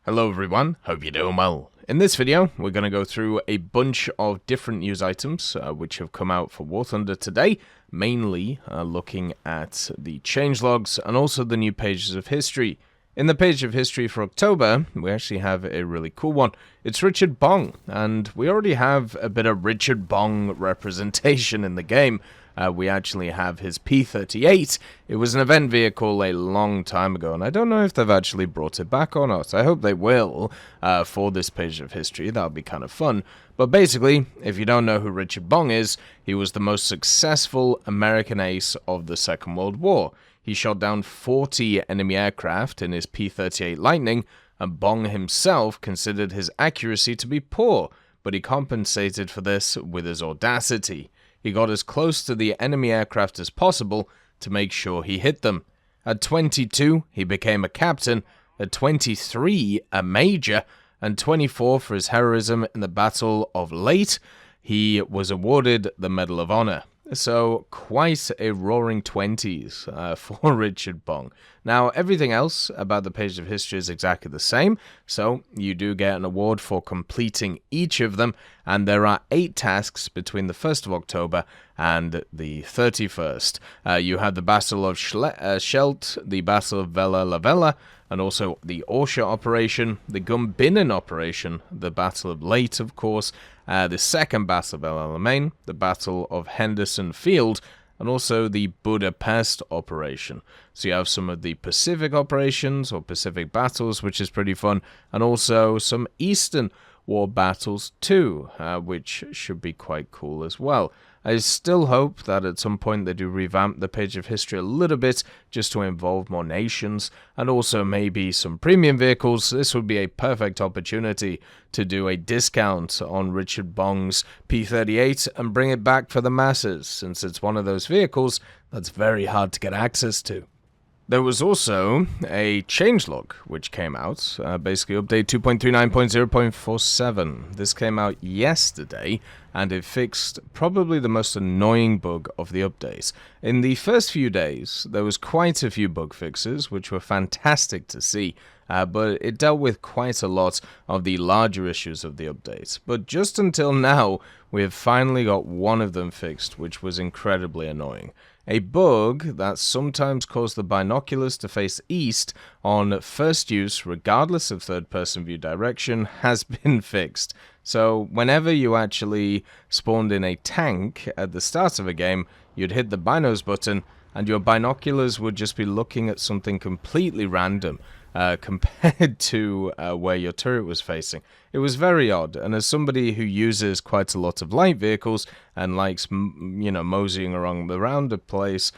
Hello everyone, hope you're doing well. In this video, we're going to go through a bunch of different news items which have come out for War Thunder today, mainly looking at the changelogs and also the new pages of history. In the page of history for October, we actually have a really cool one. It's Richard Bong, and we already have a bit of Richard Bong representation in the game. We actually have his P38. It was an event vehicle a long time ago, and I don't know if they've actually brought it back or not. I hope they will for this page of history. That'll be kind of fun. But basically, if you don't know who Richard Bong is, he was the most successful American ace of the Second World War. He shot down 40 enemy aircraft in his P38 Lightning, and Bong himself considered his accuracy to be poor, but he compensated for this with his audacity. He got as close to the enemy aircraft as possible to make sure he hit them. At 22, he became a captain, at 23, a major, and 24 for his heroism in the Battle of Leyte, he was awarded the Medal of Honor. So, quite a roaring 20s for Richard Bong. Now, everything else about the page of history is exactly the same, so you do get an award for completing each of them, and there are 8 tasks between the 1st of October and the 31st. You have the Battle of Scheldt, the Battle of Vella la Vella, and also the Orsha operation, the Gumbinnen operation, the Battle of Leyte, of course, the second Battle of El Alamein, the Battle of Henderson Field, and also the Budapest operation. So you have some of the Pacific operations, or Pacific battles, which is pretty fun, and also some Eastern War battles too, which should be quite cool as well. I still hope that at some point they do revamp the page of history a little bit just to involve more nations and also maybe some premium vehicles. This would be a perfect opportunity to do a discount on Richard Bong's P38 and bring it back for the masses, since it's one of those vehicles that's very hard to get access to. There was also a changelog which came out, basically update 2.39.0.47. This came out yesterday, and it fixed probably the most annoying bug of the update. In the first few days, there was quite a few bug fixes, which were fantastic to see, but it dealt with quite a lot of the larger issues of the update. But just until now, we have finally got one of them fixed, which was incredibly annoying. A bug that sometimes caused the binoculars to face east on first use, regardless of third-person view direction, has been fixed. So whenever you actually spawned in a tank at the start of a game, you'd hit the binos button, and your binoculars would just be looking at something completely random compared to where your turret was facing. It was very odd, and as somebody who uses quite a lot of light vehicles and likes, moseying around the place,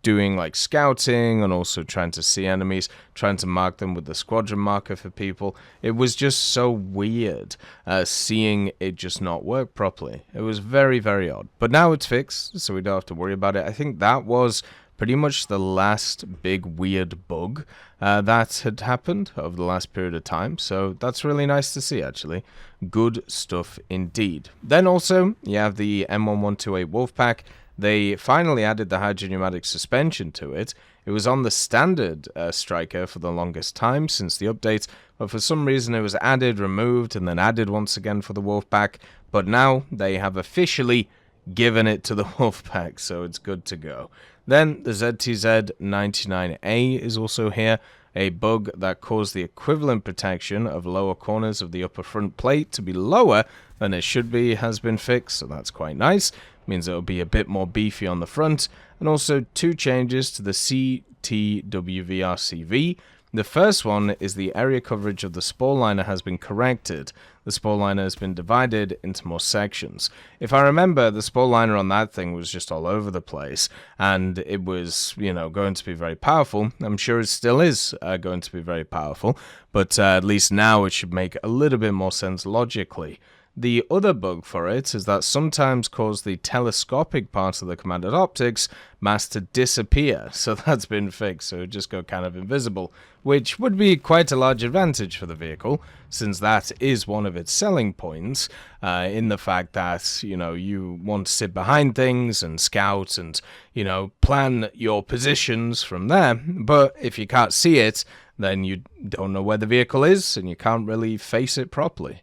doing like scouting and also trying to see enemies, trying to mark them with the squadron marker for people, it was just so weird seeing it just not work properly. It was very, very odd. But now it's fixed, so we don't have to worry about it. I think that was pretty much the last big weird bug that had happened over the last period of time, so that's really nice to see, actually. Good stuff indeed. Then also, you have the M1128 Wolfpack. They finally added the hydropneumatic suspension to it. It was on the standard striker for the longest time since the update, but for some reason it was added, removed, and then added once again for the Wolfpack, but now they have officially given it to the Wolfpack, so it's good to go. Then the ZTZ99A is also here, a bug that caused the equivalent protection of lower corners of the upper front plate to be lower than it should be has been fixed, so that's quite nice. Means it'll be a bit more beefy on the front, and also 2 changes to the CTWV RCV. The first one is the area coverage of the spore liner has been corrected. The spore liner has been divided into more sections. If I remember, the spore liner on that thing was just all over the place, and it was, going to be very powerful. I'm sure it still is going to be very powerful, but at least now it should make a little bit more sense logically. The other bug for it is that sometimes cause the telescopic part of the commanded optics mask to disappear, so that's been fixed, so it just go kind of invisible, which would be quite a large advantage for the vehicle, since that is one of its selling points, in the fact that, you want to sit behind things and scout and, plan your positions from there, but if you can't see it, then you don't know where the vehicle is, and you can't really face it properly.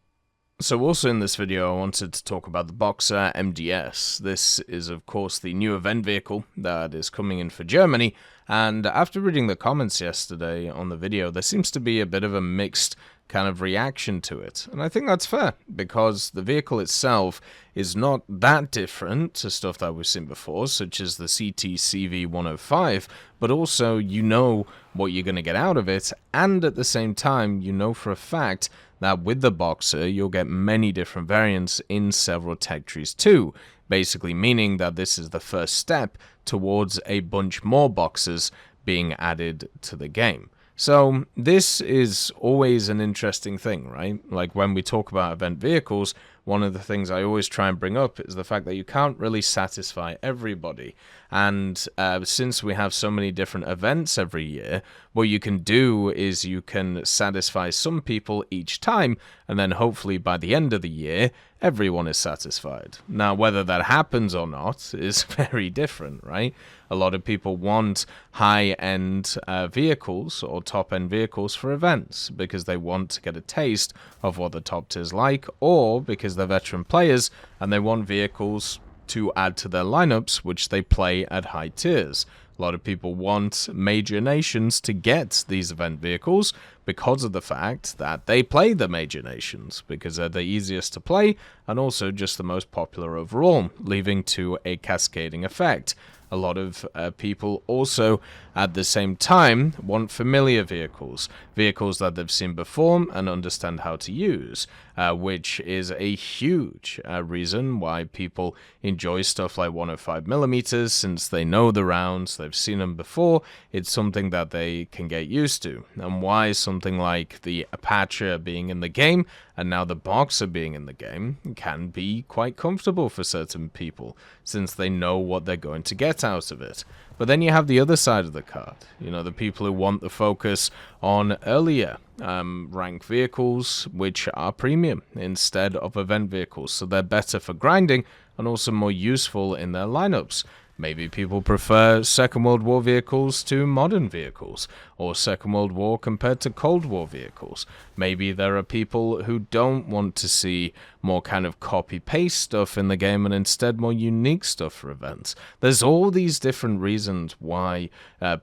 So also in this video, I wanted to talk about the Boxer MDS. This is, of course, the new event vehicle that is coming in for Germany, and after reading the comments yesterday on the video, there seems to be a bit of a mixed kind of reaction to it. And I think that's fair, because the vehicle itself is not that different to stuff that we've seen before, such as the CTWV 105, but also you know what you're going to get out of it, and at the same time, you know for a fact that with the Boxer, you'll get many different variants in several tech trees too, basically meaning that this is the first step towards a bunch more Boxers being added to the game. So this is always an interesting thing, right? Like when we talk about event vehicles, one of the things I always try and bring up is the fact that you can't really satisfy everybody. And since we have so many different events every year, what you can do is you can satisfy some people each time, and then hopefully by the end of the year, everyone is satisfied. Now, whether that happens or not is very different, right? A lot of people want high-end vehicles or top-end vehicles for events because they want to get a taste of what the top tier is like, or because they're veteran players and they want vehicles to add to their lineups which they play at high tiers. A lot of people want major nations to get these event vehicles because of the fact that they play the major nations, because they're the easiest to play and also just the most popular overall, leading to a cascading effect. A lot of people also, at the same time, want familiar vehicles, vehicles that they've seen before and understand how to use, which is a huge reason why people enjoy stuff like 105mm, since they know the rounds, they've seen them before, it's something that they can get used to, and why something like the Apache being in the game, and now the Boxer being in the game, can be quite comfortable for certain people, since they know what they're going to get out of it. But then you have the other side of the card, the people who want the focus on earlier rank vehicles, which are premium instead of event vehicles, so they're better for grinding and also more useful in their lineups. Maybe people prefer Second World War vehicles to modern vehicles, or Second World War compared to Cold War vehicles. Maybe there are people who don't want to see more kind of copy-paste stuff in the game and instead more unique stuff for events. There's all these different reasons why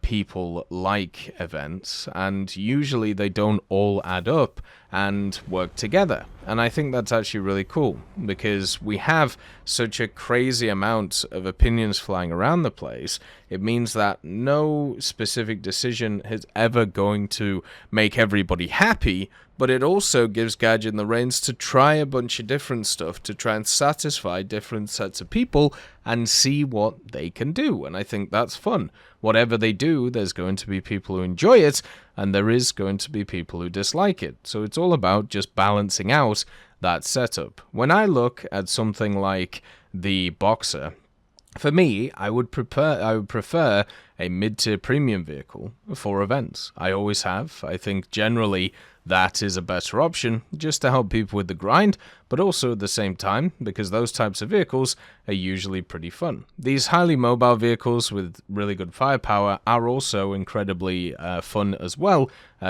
people like events, and usually they don't all add up and work together. And I think that's actually really cool, because we have such a crazy amount of opinions flying around the place. It means that no specific decision is ever going to make everybody happy, but it also gives Gadget the reins to try a bunch of different stuff to try and satisfy different sets of people and see what they can do. And I think that's fun. Whatever they do, there's going to be people who enjoy it, and there is going to be people who dislike it. So it's all about just balancing out that setup. When I look at something like the Boxer, for me, I would prefer a mid-tier premium vehicle for events. I always have. I think generally that is a better option, just to help people with the grind, but also at the same time, because those types of vehicles are usually pretty fun. These highly mobile vehicles with really good firepower are also incredibly fun as well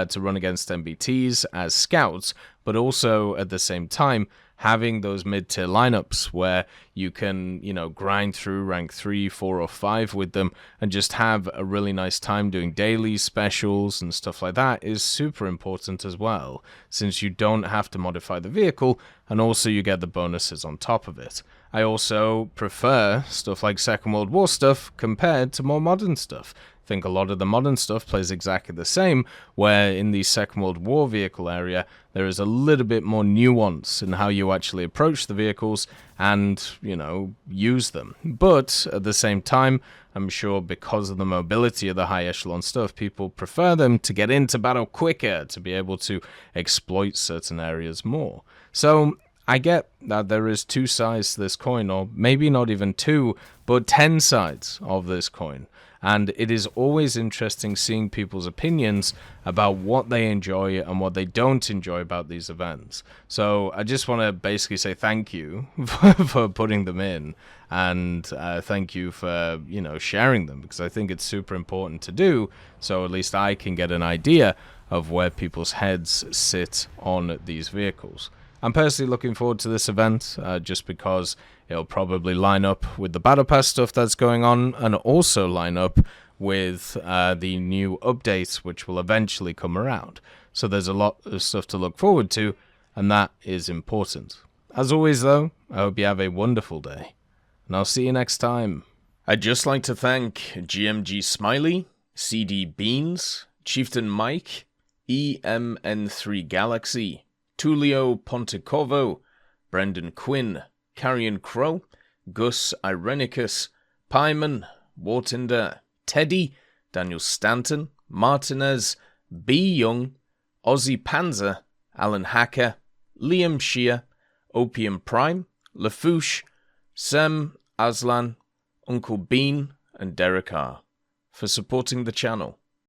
to run against MBTs as scouts, but also at the same time, having those mid-tier lineups where you can, grind through rank 3, 4, or 5 with them and just have a really nice time doing daily specials and stuff like that is super important as well, since you don't have to modify the vehicle and also you get the bonuses on top of it. I also prefer stuff like Second World War stuff compared to more modern stuff. I think a lot of the modern stuff plays exactly the same, where in the Second World War vehicle area, there is a little bit more nuance in how you actually approach the vehicles and, use them. But at the same time, I'm sure because of the mobility of the high echelon stuff, people prefer them to get into battle quicker, to be able to exploit certain areas more. So I get that there is two sides to this coin, or maybe not even two, but 10 sides of this coin. And it is always interesting seeing people's opinions about what they enjoy and what they don't enjoy about these events. So I just want to basically say thank you for putting them in, and thank you for, sharing them, because I think it's super important to do, so at least I can get an idea of where people's heads sit on these vehicles. I'm personally looking forward to this event, just because it'll probably line up with the Battle Pass stuff that's going on, and also line up with the new updates, which will eventually come around. So there's a lot of stuff to look forward to, and that is important. As always, though, I hope you have a wonderful day, and I'll see you next time. I'd just like to thank GMG Smiley, CD Beans, Chieftain Mike, EMN3 Galaxy, Tulio Pontecorvo, Brendan Quinn, Carrion Crow, Gus Irenicus, Pyman, Wartinder, Teddy, Daniel Stanton, Martinez, B. Young, Ozzy Panzer, Alan Hacker, Liam Shear, Opium Prime, Lafouche, Sem, Aslan, Uncle Bean, and Derek R. for supporting the channel.